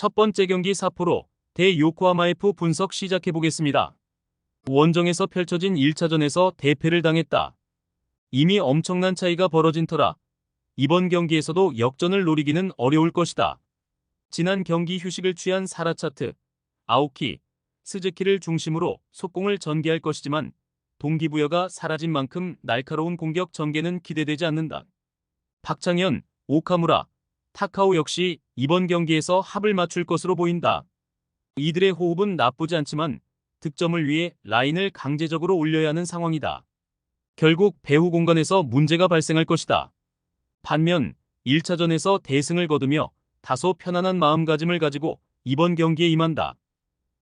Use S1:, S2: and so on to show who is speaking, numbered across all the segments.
S1: 첫 번째 경기 삿포로 대 요코하마 F 분석 시작해보겠습니다. 원정에서 펼쳐진 1차전에서 대패를 당했다. 이미 엄청난 차이가 벌어진 터라 이번 경기에서도 역전을 노리기는 어려울 것이다. 지난 경기 휴식을 취한 사라차트, 아오키, 스즈키를 중심으로 속공을 전개할 것이지만 동기부여가 사라진 만큼 날카로운 공격 전개는 기대되지 않는다. 박창현, 오카무라, 타카오 역시 이번 경기에서 합을 맞출 것으로 보인다. 이들의 호흡은 나쁘지 않지만 득점을 위해 라인을 강제적으로 올려야 하는 상황이다. 결국 배후 공간에서 문제가 발생할 것이다. 반면 1차전에서 대승을 거두며 다소 편안한 마음가짐을 가지고 이번 경기에 임한다.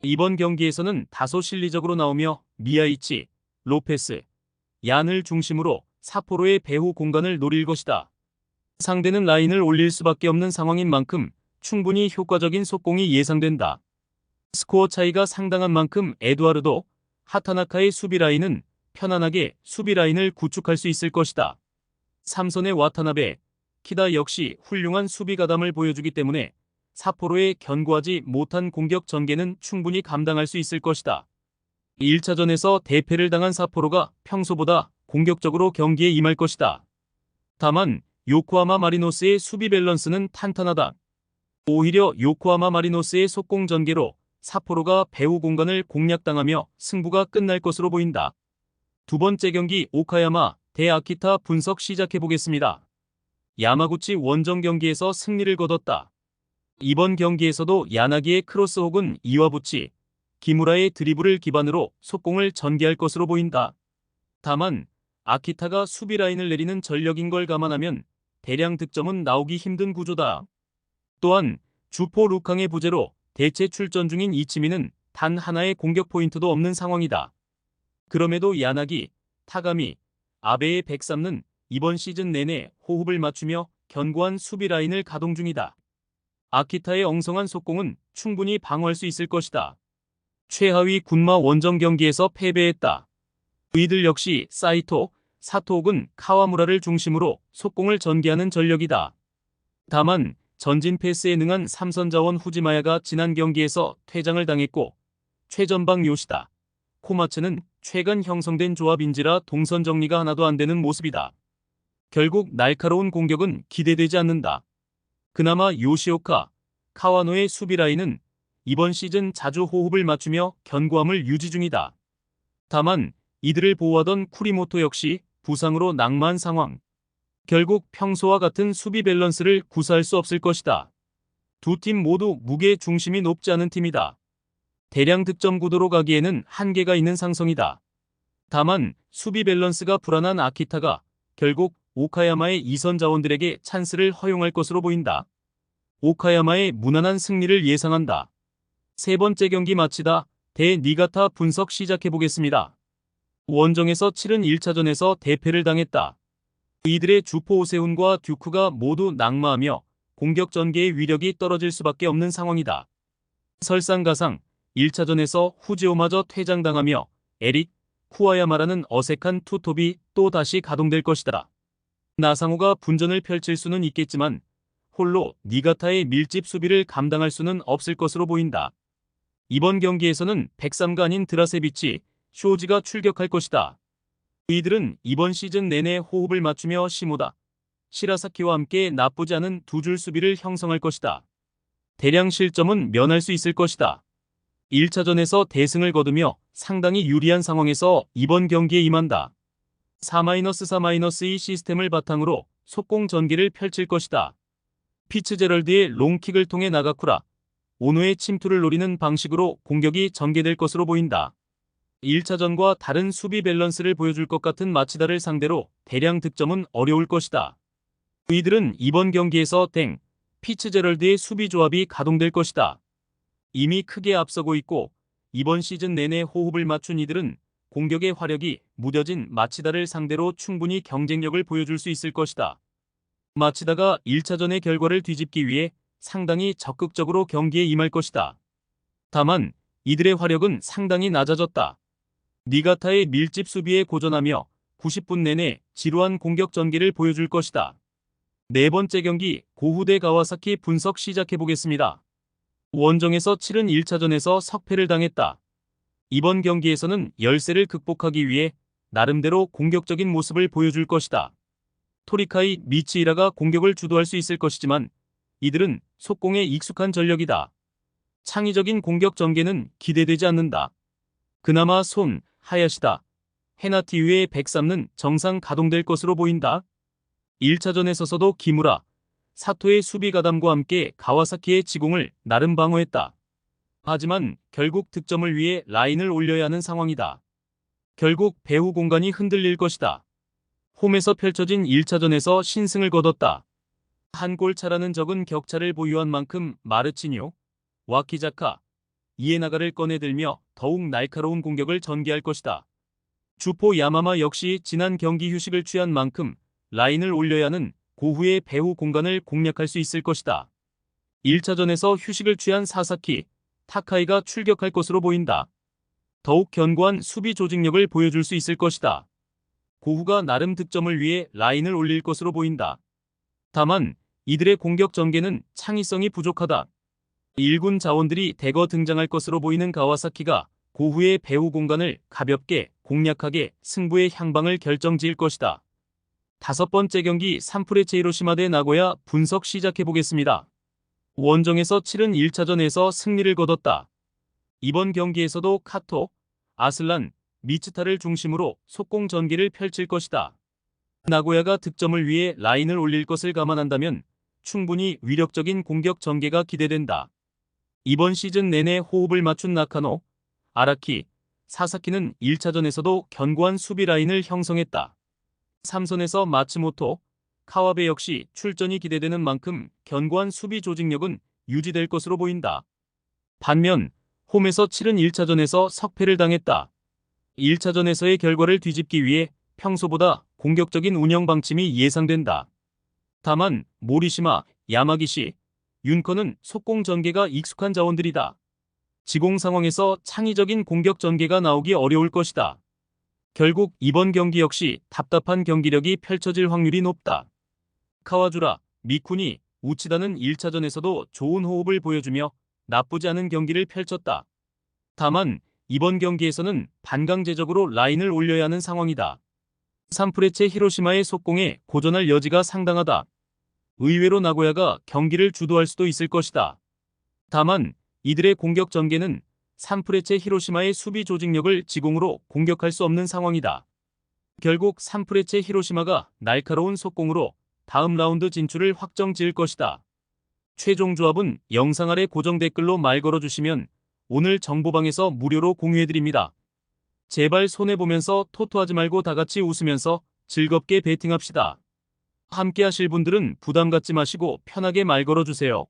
S1: 이번 경기에서는 다소 실리적으로 나오며 미야이치, 로페스, 얀을 중심으로 삿포로의 배후 공간을 노릴 것이다. 상대는 라인을 올릴 수밖에 없는 상황인 만큼 충분히 효과적인 속공이 예상된다. 스코어 차이가 상당한 만큼 에두아르도, 하타나카의 수비 라인은 편안하게 수비 라인을 구축할 수 있을 것이다. 삼선의 와타나베, 키다 역시 훌륭한 수비 가담을 보여주기 때문에 삿포로의 견고하지 못한 공격 전개는 충분히 감당할 수 있을 것이다. 1차전에서 대패를 당한 삿포로가 평소보다 공격적으로 경기에 임할 것이다. 다만 요코하마 마리노스의 수비 밸런스는 탄탄하다. 오히려 요코하마 마리노스의 속공 전개로 삿포로가 배후 공간을 공략당하며 승부가 끝날 것으로 보인다. 두 번째 경기 오카야마 대 아키타 분석 시작해보겠습니다. 야마구치 원정 경기에서 승리를 거뒀다. 이번 경기에서도 야나기의 크로스 혹은 이와부치, 기무라의 드리블을 기반으로 속공을 전개할 것으로 보인다. 다만 아키타가 수비 라인을 내리는 전력인 걸 감안하면 대량 득점은 나오기 힘든 구조다. 또한 주포 루캉의 부재로 대체 출전 중인 이치미는 단 하나의 공격 포인트도 없는 상황이다. 그럼에도 야나기, 타가미, 아베의 백삼는 이번 시즌 내내 호흡을 맞추며 견고한 수비 라인을 가동 중이다. 아키타의 엉성한 속공은 충분히 방어할 수 있을 것이다. 최하위 군마 원정 경기에서 패배했다. 이들 역시 사이토, 사토 혹은 카와무라를 중심으로 속공을 전개하는 전력이다. 다만 전진 패스에 능한 삼선 자원 후지마야가 지난 경기에서 퇴장을 당했고 최전방 요시다, 코마츠는 최근 형성된 조합인지라 동선 정리가 하나도 안 되는 모습이다. 결국 날카로운 공격은 기대되지 않는다. 그나마 요시오카, 카와노의 수비 라인은 이번 시즌 자주 호흡을 맞추며 견고함을 유지 중이다. 다만 이들을 보호하던 쿠리모토 역시 부상으로 낙마한 상황. 결국 평소와 같은 수비 밸런스를 구사할 수 없을 것이다. 두 팀 모두 무게 중심이 높지 않은 팀이다. 대량 득점 구도로 가기에는 한계가 있는 상성이다. 다만 수비 밸런스가 불안한 아키타가 결국 오카야마의 이선 자원들에게 찬스를 허용할 것으로 보인다. 오카야마의 무난한 승리를 예상한다. 세 번째 경기 마치다 대 니가타 분석 시작해보겠습니다. 원정에서 치른 1차전에서 대패를 당했다. 이들의 주포 오세훈과 듀크가 모두 낙마하며 공격 전개의 위력이 떨어질 수밖에 없는 상황이다. 설상가상 1차전에서 후지오마저 퇴장당하며 에릭, 쿠와야마라는 어색한 투톱이 또 다시 가동될 것이다. 나상호가 분전을 펼칠 수는 있겠지만 홀로 니가타의 밀집 수비를 감당할 수는 없을 것으로 보인다. 이번 경기에서는 백삼가 아닌 드라세비치, 쇼지가 출격할 것이다. 이들은 이번 시즌 내내 호흡을 맞추며 시모다, 시라사키와 함께 나쁘지 않은 두 줄 수비를 형성할 것이다. 대량 실점은 면할 수 있을 것이다. 1차전에서 대승을 거두며 상당히 유리한 상황에서 이번 경기에 임한다. 4-4-2 시스템을 바탕으로 속공 전개를 펼칠 것이다. 피츠제럴드의 롱킥을 통해 나가쿠라, 오노의 침투를 노리는 방식으로 공격이 전개될 것으로 보인다. 1차전과 다른 수비 밸런스를 보여줄 것 같은 마치다를 상대로 대량 득점은 어려울 것이다. 이들은 이번 경기에서 피츠제럴드의 수비 조합이 가동될 것이다. 이미 크게 앞서고 있고 이번 시즌 내내 호흡을 맞춘 이들은 공격의 화력이 무뎌진 마치다를 상대로 충분히 경쟁력을 보여줄 수 있을 것이다. 마치다가 1차전의 결과를 뒤집기 위해 상당히 적극적으로 경기에 임할 것이다. 다만 이들의 화력은 상당히 낮아졌다. 니가타의 밀집 수비에 고전하며 90분 내내 지루한 공격 전개를 보여줄 것이다. 네 번째 경기 고후대 가와사키 분석 시작해보겠습니다. 원정에서 치른 1차전에서 석패를 당했다. 이번 경기에서는 열세를 극복하기 위해 나름대로 공격적인 모습을 보여줄 것이다. 토리카이 미치이라가 공격을 주도할 수 있을 것이지만 이들은 속공에 익숙한 전력이다. 창의적인 공격 전개는 기대되지 않는다. 그나마 손, 하야시다, 헤나티유의 103는 정상 가동될 것으로 보인다. 1차전에 서서도 기무라, 사토의 수비 가담과 함께 가와사키의 지공을 나름 방어했다. 하지만 결국 득점을 위해 라인을 올려야 하는 상황이다. 결국 배후 공간이 흔들릴 것이다. 홈에서 펼쳐진 1차전에서 신승을 거뒀다. 한 골 차라는 적은 격차를 보유한 만큼 마르치뇨, 와키자카, 이에나가를 꺼내들며 더욱 날카로운 공격을 전개할 것이다. 주포 야마마 역시 지난 경기 휴식을 취한 만큼 라인을 올려야 하는 고후의 배후 공간을 공략할 수 있을 것이다. 1차전에서 휴식을 취한 사사키, 타카이가 출격할 것으로 보인다. 더욱 견고한 수비 조직력을 보여줄 수 있을 것이다. 고후가 나름 득점을 위해 라인을 올릴 것으로 보인다. 다만 이들의 공격 전개는 창의성이 부족하다. 1군 자원들이 대거 등장할 것으로 보이는 가와사키가 고후의 배후 공간을 가볍게 공략하게 승부의 향방을 결정지을 것이다. 5번째 경기 산프레체 히로시마 대 나고야 분석 시작해보겠습니다. 원정에서 치른 1차전에서 승리를 거뒀다. 이번 경기에서도 카토, 아슬란, 미츠타를 중심으로 속공 전개를 펼칠 것이다. 나고야가 득점을 위해 라인을 올릴 것을 감안한다면 충분히 위력적인 공격 전개가 기대된다. 이번 시즌 내내 호흡을 맞춘 나카노, 아라키, 사사키는 1차전에서도 견고한 수비 라인을 형성했다. 3선에서 마츠모토, 카와베 역시 출전이 기대되는 만큼 견고한 수비 조직력은 유지될 것으로 보인다. 반면 홈에서 치른 1차전에서 석패를 당했다. 1차전에서의 결과를 뒤집기 위해 평소보다 공격적인 운영 방침이 예상된다. 다만 모리시마, 야마기시, 윤커는 속공 전개가 익숙한 자원들이다. 지공 상황에서 창의적인 공격 전개가 나오기 어려울 것이다. 결국 이번 경기 역시 답답한 경기력이 펼쳐질 확률이 높다. 카와주라, 미쿠니, 우치다는 1차전에서도 좋은 호흡을 보여주며 나쁘지 않은 경기를 펼쳤다. 다만 이번 경기에서는 반강제적으로 라인을 올려야 하는 상황이다. 산프레체 히로시마의 속공에 고전할 여지가 상당하다. 의외로 나고야가 경기를 주도할 수도 있을 것이다. 다만 이들의 공격 전개는 산프레체 히로시마의 수비 조직력을 지공으로 공격할 수 없는 상황이다. 결국 산프레체 히로시마가 날카로운 속공으로 다음 라운드 진출을 확정지을 것이다. 최종 조합은 영상 아래 고정 댓글로 말 걸어주시면 오늘 정보방에서 무료로 공유해드립니다. 제발 손해보면서 토토하지 말고 다같이 웃으면서 즐겁게 베팅합시다. 함께 하실 분들은 부담 갖지 마시고 편하게 말 걸어주세요.